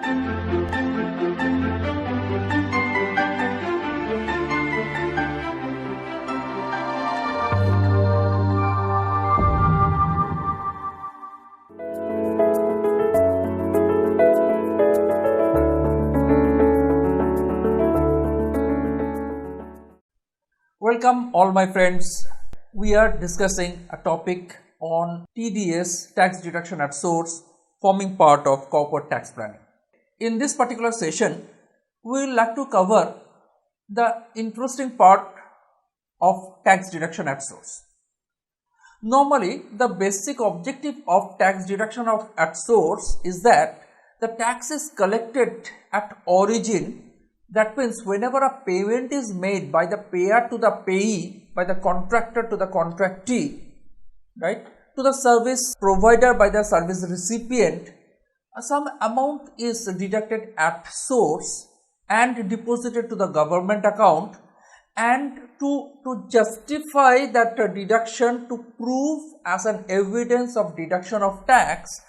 Welcome all my friends. We are discussing a topic on TDS, tax deduction at source, forming part of corporate tax planning. In this particular session, we will like to cover the interesting part of tax deduction at source. Normally, the basic objective of tax deduction at source is that the tax is collected at origin. That means whenever a payment is made by the payer to the payee, by the contractor to the contractee, right, to the service provider by the service recipient, some amount is deducted at source and deposited to the government account, and to justify that deduction, to prove as an evidence of deduction of tax,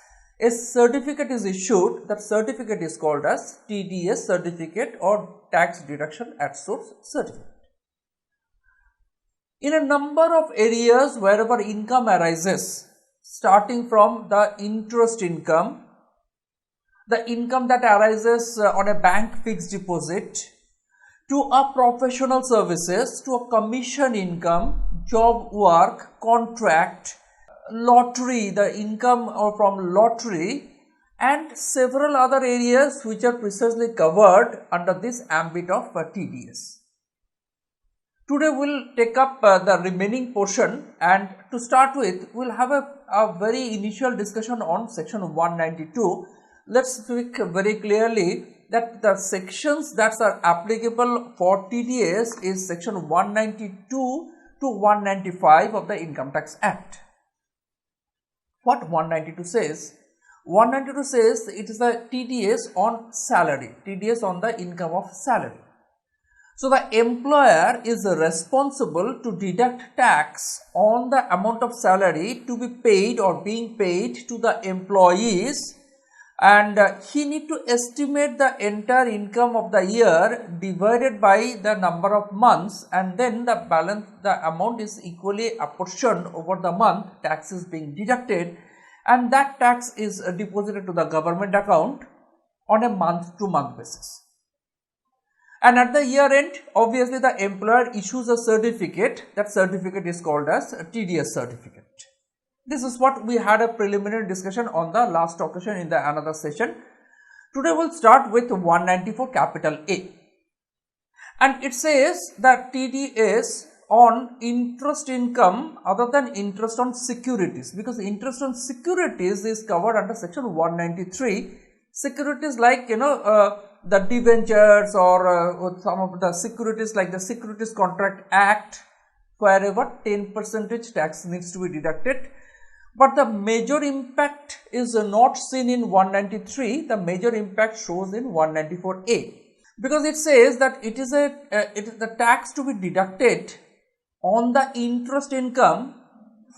a certificate is issued. That certificate is called as TDS certificate or tax deduction at source certificate. In a number of areas wherever income arises, starting from the interest income, the income that arises on a bank fixed deposit, to a professional services, to a commission income, job work, contract, lottery, the income from lottery, and several other areas which are precisely covered under this ambit of TDS. Today we will take up the remaining portion, and to start with we will have a very initial discussion on section 192. Let us speak very clearly that the sections that are applicable for TDS is section 192 to 195 of the Income Tax Act. What 192 says? 192 says it is the TDS on salary, TDS on the income of salary. So the employer is responsible to deduct tax on the amount of salary to be paid or being paid to the employees, and he need to estimate the entire income of the year divided by the number of months, and then the balance, the amount is equally apportioned over the month, tax is being deducted, and that tax is deposited to the government account on a month to month basis. And at the year end, obviously the employer issues a certificate. That certificate is called as a TDS certificate. This is what we had a preliminary discussion on the last occasion in the another session. Today we will start with 194 capital A, and it says that TDS on interest income other than interest on securities, because interest on securities is covered under section 193. Securities like the debentures or some of the securities like the Securities Contract Act, wherever 10% tax needs to be deducted. But the major impact is not seen in 193, the major impact shows in 194A, because it says that it is the tax to be deducted on the interest income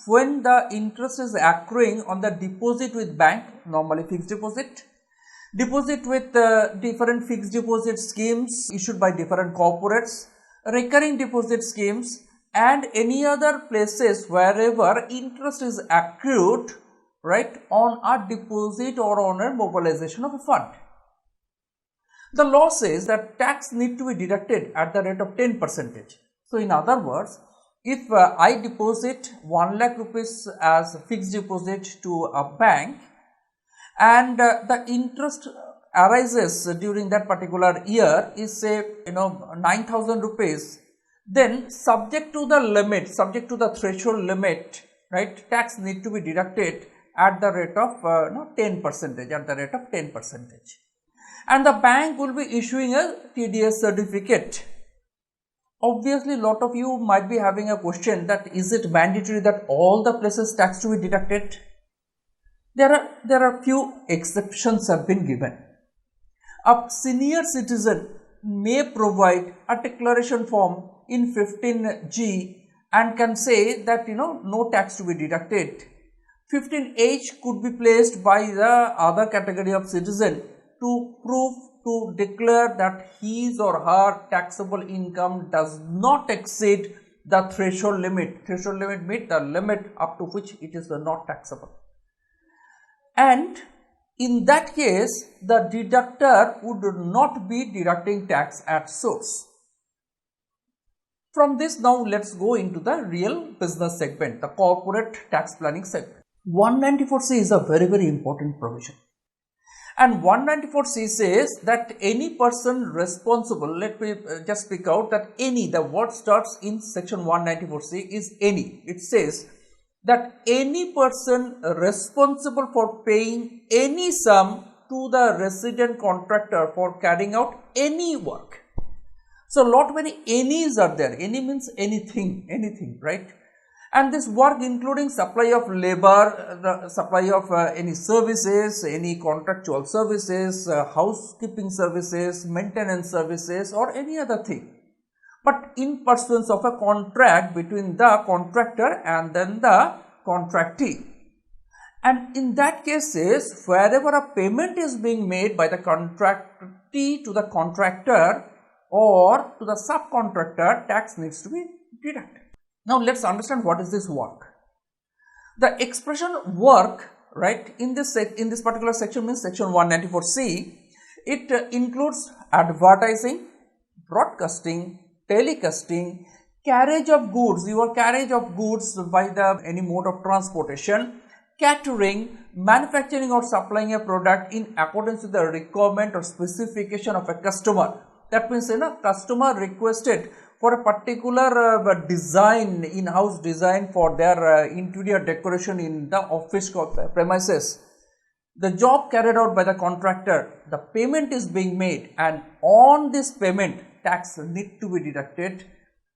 when the interest is accruing on the deposit with bank, normally fixed deposit, deposit with different fixed deposit schemes issued by different corporates, recurring deposit schemes, and any other places wherever interest is accrued, right, on a deposit or on a mobilization of a fund. The law says that tax need to be deducted at the rate of 10%. So in other words, if I deposit 1 lakh rupees as fixed deposit to a bank, and the interest arises during that particular year is say 9,000 rupees, then subject to the limit, subject to the threshold limit, right, tax need to be deducted at the rate of 10%, at the rate of 10%. And the bank will be issuing a TDS certificate. Obviously, lot of you might be having a question that is it mandatory that all the places tax to be deducted? There are few exceptions have been given. A senior citizen may provide a declaration form in 15G and can say that no tax to be deducted. 15H could be placed by the other category of citizen to prove, to declare that his or her taxable income does not exceed the threshold limit. Threshold limit means the limit up to which it is not taxable. And in that case, the deductor would not be deducting tax at source. From this, now let's go into the real business segment, the corporate tax planning segment. 194C is a very important provision. And 194C says that any person responsible, let me just speak out that any, the word starts in section 194C is any. It says that any person responsible for paying any sum to the resident contractor for carrying out any work. So, lot many any's are there. Any means anything, right? And this work including supply of labor, the supply of any services, any contractual services, housekeeping services, maintenance services or any other thing. But in pursuance of a contract between the contractor and then the contractee. And in that cases, wherever a payment is being made by the contractee to the contractor or to the subcontractor, tax needs to be deducted. Now, let's understand what is this work. The expression work, right, in this particular section means section 194C, it includes advertising, broadcasting, telecasting, carriage of goods, your carriage of goods by the any mode of transportation, catering, manufacturing or supplying a product in accordance with the requirement or specification of a customer. That means, customer requested for a particular design, in-house design for their interior decoration in the office premises. The job carried out by the contractor, the payment is being made, and on this payment, tax need to be deducted.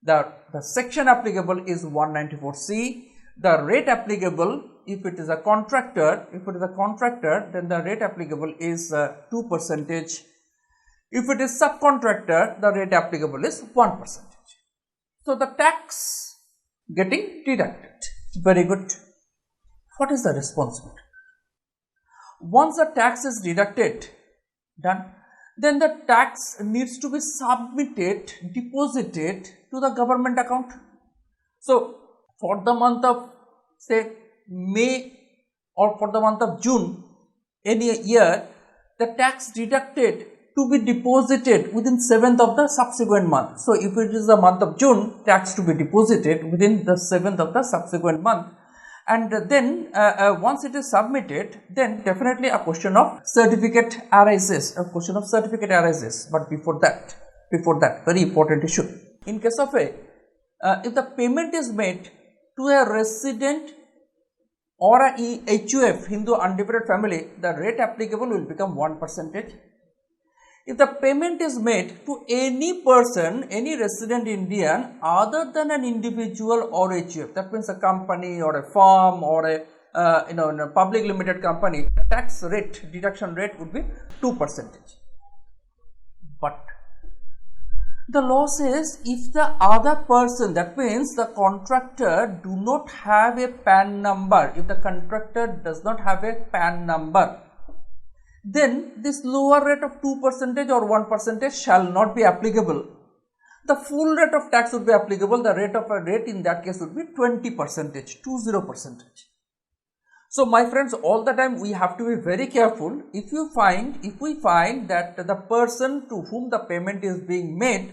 The section applicable is 194C. The rate applicable, if it is a contractor, then the rate applicable is 2%. If it is subcontractor, the rate applicable is 1%. So, the tax getting deducted. Very good. What is the responsibility? Once the tax is deducted, done, then the tax needs to be submitted, deposited to the government account. So, for the month of say May or for the month of June, any year, the tax deducted to be deposited within 7th of the subsequent month. So, if it is the month of June, tax to be deposited within the 7th of the subsequent month, and then once it is submitted, then definitely a question of certificate arises, but before that, very important issue. In case of if the payment is made to a resident or a HUF, Hindu undivided family, the rate applicable will become 1%. If the payment is made to any person, any resident Indian other than an individual or HUF, that means a company or a firm or a public limited company, the tax rate, deduction rate would be 2%. But the law says if the other person, that means the contractor do not have a PAN number, if the contractor does not have a PAN number, then this lower rate of 2% or 1% shall not be applicable. The full rate of tax would be applicable. The rate in that case would be 20%, 20%. So, my friends, all the time we have to be very careful. If we find that the person to whom the payment is being made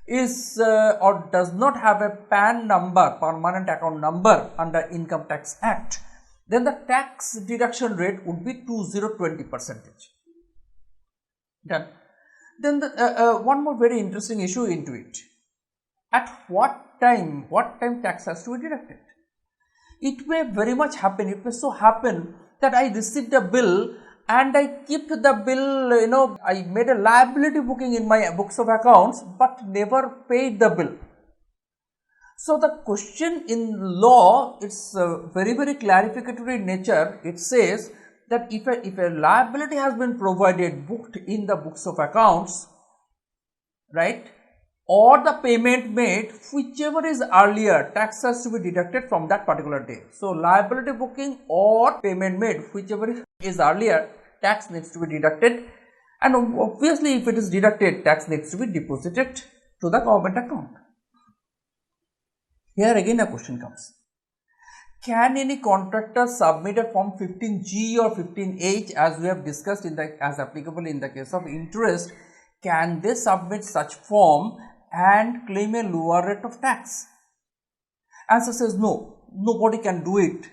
is or does not have a PAN number, permanent account number under Income Tax Act, then the tax deduction rate would be 20%. Done. Then one more very interesting issue into it. At what time tax has to be deducted? It may very much happen, it may so happen that I received a bill and I kept the bill, I made a liability booking in my books of accounts but never paid the bill. So, the question in law, it's very clarificatory in nature. It says that if a liability has been provided, booked in the books of accounts, right, or the payment made, whichever is earlier, tax has to be deducted from that particular day. So, liability booking or payment made, whichever is earlier, tax needs to be deducted. and obviously if it is deducted, tax needs to be deposited to the government account. Here again a question comes. Can any contractor submit a form 15G or 15H as we have discussed as applicable in the case of interest? Can they submit such form and claim a lower rate of tax? Answer says no, nobody can do it.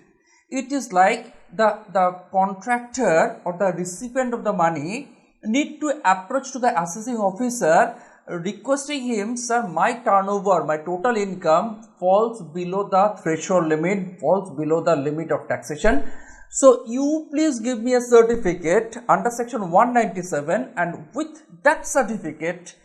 It is like the contractor or the recipient of the money need to approach to the assessing officer requesting him, sir, my turnover, my total income falls below the threshold limit, falls below the limit of taxation. So, you please give me a certificate under section 197, and with that certificate,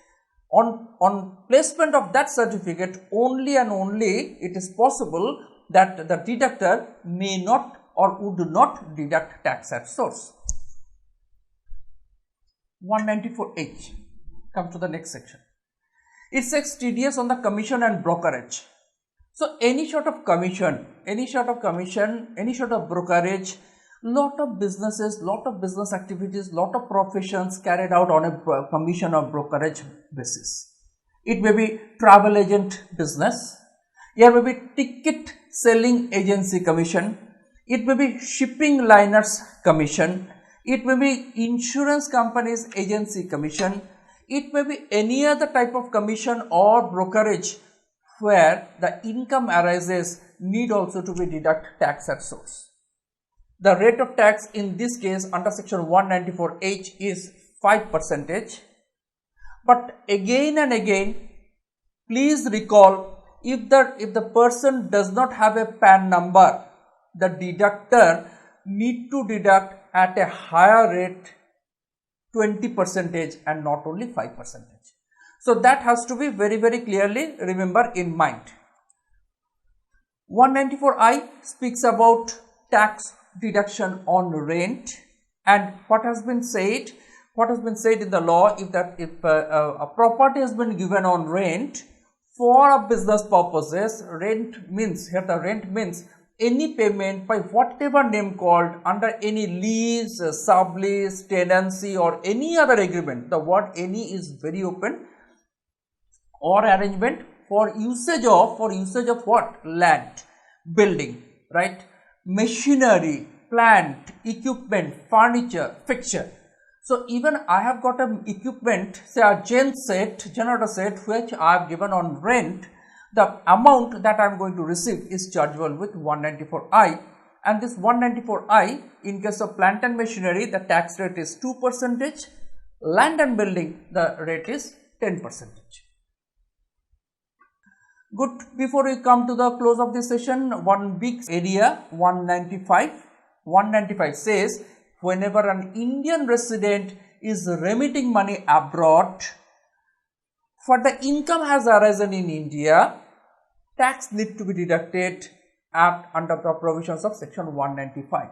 on placement of that certificate, only and only it is possible that the deductor may not or would not deduct tax at source. 194H. Come to the next section. It says TDS on the commission and brokerage. So, any sort of commission, any sort of brokerage, lot of businesses, lot of business activities, lot of professions carried out on a commission or brokerage basis. It may be travel agent business, there may be ticket selling agency commission, it may be shipping liners commission, it may be insurance companies agency commission, it may be any other type of commission or brokerage where the income arises need also to be deduct tax at source. The rate of tax in this case under section 194H is 5%. But again and again, please recall, if the person does not have a PAN number, the deductor need to deduct at a higher rate 20% and not only 5%. So, that has to be very clearly remember in mind. 194I speaks about tax deduction on rent, and what has been said in the law, if a property has been given on rent for a business purposes, rent means, here the rent means any payment by whatever name called under any lease, sublease, tenancy or any other agreement. The word any is very open, or arrangement for usage of what? Land, building, right? Machinery, plant, equipment, furniture, fixture. So, even I have got an equipment, say a generator set which I have given on rent, the amount that I am going to receive is chargeable with 194I, and this 194I in case of plant and machinery the tax rate is 2%, land and building the rate is 10%. Good. Before we come to the close of this session, one big area, 195 says whenever an Indian resident is remitting money abroad, for the income has arisen in India, tax need to be deducted under the provisions of section 195.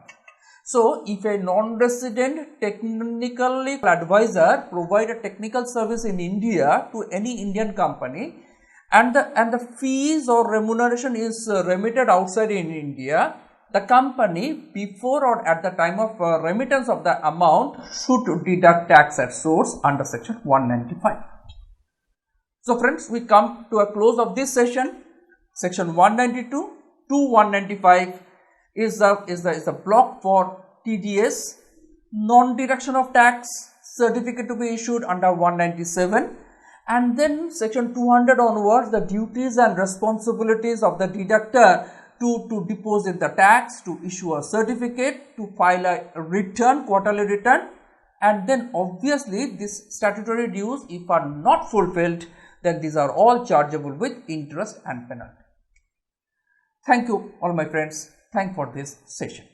So, if a non-resident technical advisor provide a technical service in India to any Indian company, and the fees or remuneration is remitted outside in India, the company before or at the time of remittance of the amount should deduct tax at source under section 195. So, friends, we come to a close of this session. Section 192 to 195 is the block for TDS, non-deduction of tax, certificate to be issued under 197, and then section 200 onwards the duties and responsibilities of the deductor to deposit the tax, to issue a certificate, to file a return, quarterly return, and then obviously these statutory dues, if are not fulfilled, then these are all chargeable with interest and penalty. Thank you all my friends. Thank for this session.